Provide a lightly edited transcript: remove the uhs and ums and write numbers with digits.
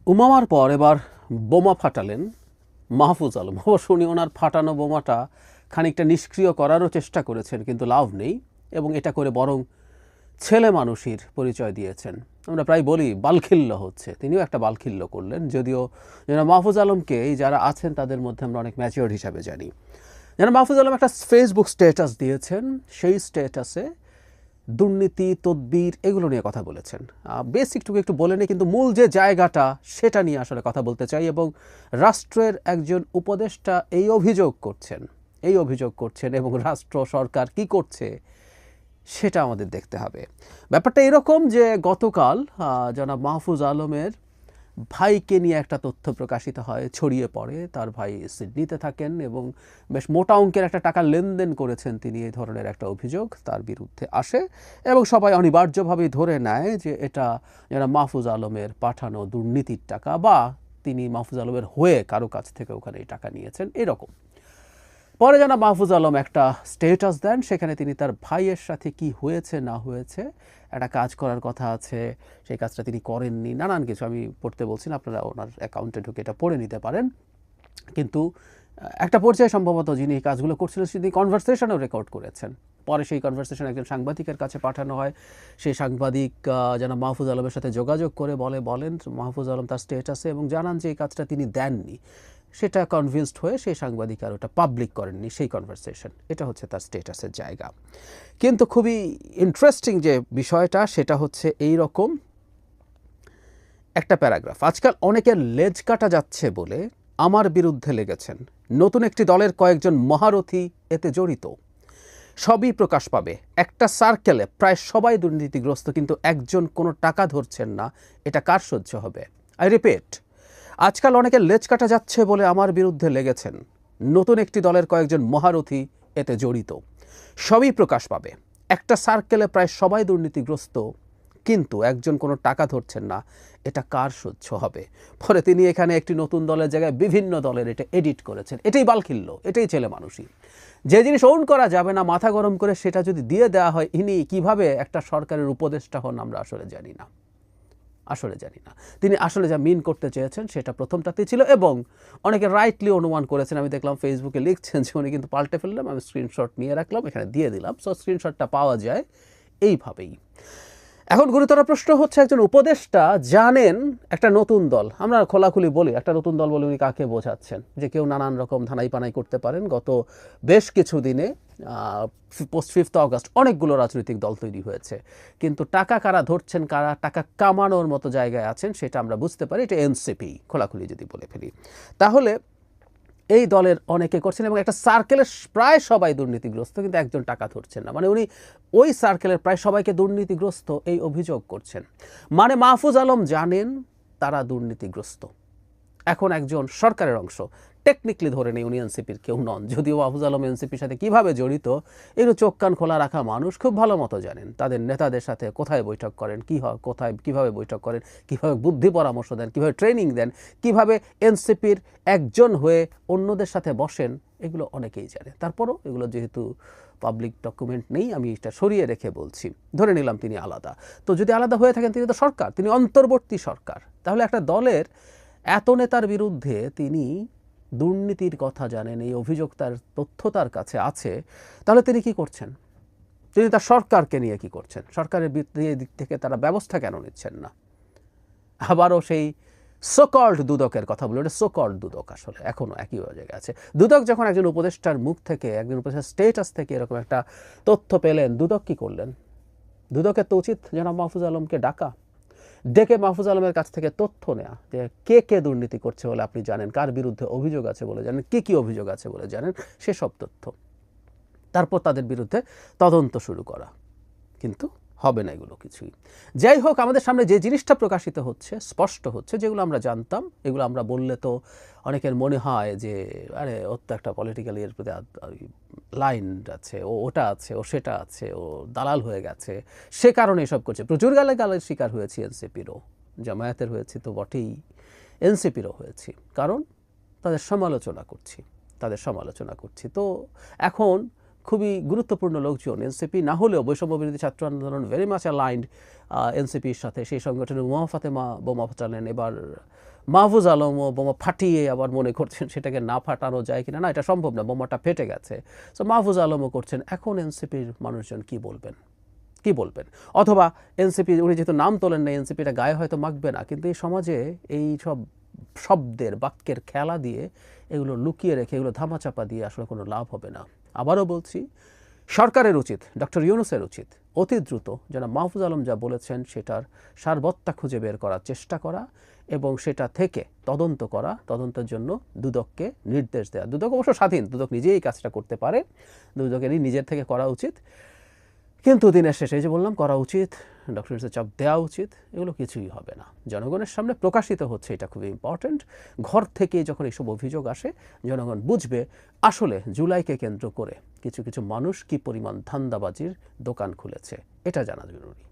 উমামার পর এবার বোমা ফাটালেন মাহফুজ আলম। অবশ্য উনি ওনার ফাটানো বোমাটা খানিকটা নিষ্ক্রিয় করারও চেষ্টা করেছেন, কিন্তু লাভ নেই, এবং এটা করে বরং ছেলে মানুষের পরিচয় দিয়েছেন। আমরা প্রায় বলি বালখিল্য হচ্ছে, তিনিও একটা বালখিল্য করলেন, যদিও যেন মাহফুজ আলমকে এই যারা আছেন তাদের মধ্যে আমরা অনেক ম্যাচিওর হিসাবে জানি। যেন মাহফুজ আলম একটা ফেসবুক স্ট্যাটাস দিয়েছেন, সেই স্ট্যাটাসে দুর্নীতি তদবির এগুলো নিয়ে কথা বলেছেন। বেসিকটুকু একটু বলে নিই, কিন্তু মূল যে জায়গাটা সেটা নিয়ে আসলে কথা বলতে চাই। এবং রাষ্ট্রের একজন উপদেষ্টা এই অভিযোগ করছেন এবং রাষ্ট্র সরকার কি করছে সেটা আমাদের দেখতে হবে। ব্যাপারটা এরকম যে গতকাল জনাব মাহফুজ আলমের ভাইকে নিয়ে একটা তথ্য প্রকাশিত হয়, ছড়িয়ে পড়ে। তার ভাই সিডনিতে থাকেন এবং বেশ মোটা অঙ্কের একটা টাকা লেনদেন করেছেন তিনি, এই ধরনের একটা অভিযোগ তার বিরুদ্ধে আসে এবং সবাই অনিবার্যভাবেই ধরে নেয় যে এটা যারা মাহফুজ আলমের পাঠানো দুর্নীতির টাকা, বা তিনি মাহফুজ আলমের হয়ে কারো কাছ থেকে ওখানে এই টাকা নিয়েছেন, এরকম। পরে যেন মাহফুজ আলম একটা স্টেটাস দেন, সেখানে তিনি তার ভাইয়ের সাথে কি হয়েছে না হয়েছে, একটা কাজ করার কথা আছে, সেই কাজটা তিনি করেননি, নানান কিছু আমি পড়তে বলছি না, আপনারা ওনার অ্যাকাউন্টে ঢুকে এটা পড়ে নিতে পারেন। কিন্তু একটা পর্যায়ে সম্ভবত যিনি এই কাজগুলো করছিলেন তিনি কনভারসেশনও রেকর্ড করেছেন। পরে সেই কনভারসেশন একজন সাংবাদিকের কাছে পাঠানো হয়। সেই সাংবাদিক যেন মাহফুজ আলমের সাথে যোগাযোগ করে বলেন মাহফুজ আলম তার স্টেটাসে, এবং জানান যে এই কাজটা তিনি দেননি। সেটা কনভিন্সড হয়ে সেই সাংবাদিক আর ওটা পাবলিক করেননি সেই কনভারসেশন। এটা হচ্ছে তার স্টেটাসের জায়গা। কিন্তু খুবই ইন্টারেস্টিং যে বিষয়টা সেটা হচ্ছে এই রকম একটা প্যারাগ্রাফ। আজকাল অনেকের লেজ কাটা যাচ্ছে বলে আমার বিরুদ্ধে লেগেছেন, নতুন একটি দলের কয়েকজন মহারথী এতে জড়িত, সবই প্রকাশ পাবে। একটা সার্কেলে প্রায় সবাই দুর্নীতিগ্রস্ত, কিন্তু একজন কোনো টাকা ধরছেন না, এটা কার সহ্য হবে? আই রিপিট, আজকাল অনেকের লেজ কাটা যাচ্ছে বলে আমার বিরুদ্ধে লেগেছেন, নতুন একটি দলের কয়েকজন মহারথী এতে জড়িত, সবই প্রকাশ পাবে। একটা সার্কেলে প্রায় সবাই দুর্নীতিগ্রস্ত, কিন্তু একজন কোনো টাকা ধরছেন না, এটা কার সহ্য হবে? পরে তিনি এখানে একটি নতুন দলের জায়গায় বিভিন্ন দলের এটা এডিট করেছেন। এটাই বালখিল্য, এটাই ছেলে মানুষই। যে জিনিস ওন করা যাবে না মাথা গরম করে সেটা যদি দিয়ে দেওয়া হয়, ইনি কিভাবে একটা সরকারের উপদেষ্টা হন আমরা আসলে জানি না। তিনি আসলে যা মিন করতে চেয়েছেন সেটা প্রথমটাতেই ছিল, এবং অনেকে রাইটলি অনুমান করেছেন। আমি দেখলাম ফেসবুকে লিখছেন যে উনি কিন্তু পাল্টে ফেললাম, আমি স্ক্রিনশট নিয়ে রাখলাম, এখানে দিয়ে দিলাম। সো স্ক্রিনশটটা পাওয়া যায় এইভাবেই। এখন গুরুতর প্রশ্ন হচ্ছে, একজন উপদেষ্টা জানেন একটা নতুন দল, আমরা খোলাখুলি বলি একটা নতুন দল বলে উনি কাকে বোঝাচ্ছেন? যে কেউ নানান রকম ধানাই পানাই করতে পারেন। গত বেশ কিছু দিনে পোস্ট 5 অগস্ট অনেকগুলো রাজনৈতিক দল তৈরি হয়েছে, কিন্তু টাকা কারা ধরছেন, কারা টাকা কামানোর মতো জায়গায় আছেন সেটা আমরা বুঝতে পারি। এটা এনসিপি, খোলাখুলি যদি বলে ফেলি। তাহলে এই দলের অনেকে করছেন এবং একটা সার্কেলের প্রায় সবাই দুর্নীতিগ্রস্ত, কিন্তু একজন টাকা ধরছেন না। মানে উনি ওই সার্কেলের প্রায় সবাইকে দুর্নীতিগ্রস্ত এই অভিযোগ করছেন। মানে মাহফুজ আলম জানেন তারা দুর্নীতিগ্রস্ত। এখন একজন সরকারের অংশ, টেকনিক্যালি ধরে নেই উনি এনসিপির কেউ নন, যদিও মাহফুজ আলম এনসিপির সাথে কীভাবে জড়িত এগুলো চোখ কান খোলা রাখা মানুষ খুব ভালো মতো জানেন। তাদের নেতাদের সাথে কোথায় বৈঠক করেন, কী হয়, কোথায় কীভাবে বৈঠক করেন, কীভাবে বুদ্ধি পরামর্শ দেন, কীভাবে ট্রেনিং দেন, কীভাবে এনসিপির একজন হয়ে অন্যদের সাথে বসেন, এগুলো অনেকেই জানে। তারপরও এগুলো যেহেতু পাবলিক ডকুমেন্ট নেই, আমি এটা সরিয়ে রেখে বলছি। ধরে নিলাম তিনি আলাদা, তো যদি আলাদা হয়ে থাকেন তিনি তো সরকার, তিনি অন্তর্বর্তী সরকার। তাহলে একটা দলের এত নেতার বিরুদ্ধে তিনি দুর্নীতির কথা জানেন, এই অভিযোগ তার তথ্য তার কাছে আছে, তাহলে তিনি কি করছেন? তিনি তার সরকারকে নিয়ে কি করছেন? সরকারের দিক থেকে তারা ব্যবস্থা কেন নিচ্ছেন না? আবারও সেই সোকল্ড দুদকের কথা বলে, ওটা সোকল্ড দুদক আসলে এখনও একই জায়গায় আছে। দুদক যখন একজন উপদেষ্টার মুখ থেকে, একজন উপদেষ্টার স্টেটাস থেকে এরকম একটা তথ্য পেলেন, দুদক কি করলেন? দুদকের তো উচিত জনাব মাহফুজ আলমকে ডেকে মাহফুজ আলমের কাছ থেকে তথ্য নেওয়া, যে কে কে দুর্নীতি করছে বলে আপনি জানেন, কার বিরুদ্ধে অভিযোগ আছে বলে জানেন, কি অভিযোগ আছে বলে জানেন, সেসব তথ্য, তারপর তাদের বিরুদ্ধে তদন্ত শুরু করা। কিন্তু হবে না এগুলো কিছুই। যাই হোক, আমাদের সামনে যে জিনিসটা প্রকাশিত হচ্ছে, স্পষ্ট হচ্ছে, যেগুলো আমরা জানতাম, এগুলো আমরা বললে তো অনেকের মনে হয় যে আরে ওর তো একটা পলিটিক্যাল এর প্রতি লাইন আছে, ও ওটা আছে, ও সেটা আছে, ও দালাল হয়ে গেছে, সে কারণে এসব করছে। প্রচুর গালের শিকার হয়েছি এনসিপিরও, জামায়াতের হয়েছি তো বটেই, এনসিপিরও হয়েছি, কারণ তাদের সমালোচনা করছি। তো এখন খুবই গুরুত্বপূর্ণ লোকজন, এনসিপি না হলেও বৈষম্য বিরোধী ছাত্র আন্দোলন ভেরি মাচ অ্যালাইন্ড এনসিপির সাথে। সেই সংগঠনের উমা ফাতেমা বোমা ফাটালেন, এবার মাহফুজ আলমও বোমা ফাটিয়ে আবার মনে করছেন সেটাকে না ফাটানো যায় কিনা, না এটা সম্ভব না, বোমাটা ফেটে গেছে। সো মাহফুজ আলমও করছেন। এখন এনসিপির মানুষজন কি বলবেন? কি বলবেন? অথবা এনসিপি, উনি যেহেতু নাম তোলেন না, এনসিপিটা গায়ে হয়তো মাখবে না, কিন্তু এই সমাজে এই সব শব্দের বাক্যের খেলা দিয়ে এগুলো লুকিয়ে রেখে, এগুলো ধামাচাপা দিয়ে আসলে কোনো লাভ হবে না। আবারও বলছি, সরকারের উচিত, ডক্টর ইউনূসের উচিত অতি দ্রুত যেন মাহফুজ আলম যা বলেছেন সেটার সারবত্তা খুঁজে বের করার চেষ্টা করা এবং সেটা থেকে তদন্ত করা, তদন্তের জন্য দুদককে নির্দেশ দেওয়া। দুদক অবশ্য স্বাধীন, দুদক নিজেই এই কাজটা করতে পারে, দুদকেরই নিজের থেকে করা উচিত। কিন্তু দিনের শেষে যে বললাম করা উচিত, ডক্টর ইউনূসের চাপ দেওয়া উচিত, এগুলো কিছুই হবে না। জনগণের সামনে প্রকাশিত হচ্ছে, এটা খুবই ইম্পর্ট্যান্ট। ঘর থেকে যখন এইসব অভিযোগ আসে, জনগণ বুঝবে আসলে জুলাইকে কেন্দ্র করে কিছু কিছু মানুষ কি পরিমাণ ধান্দাবাজির দোকান খুলেছে, এটা জানা জরুরি।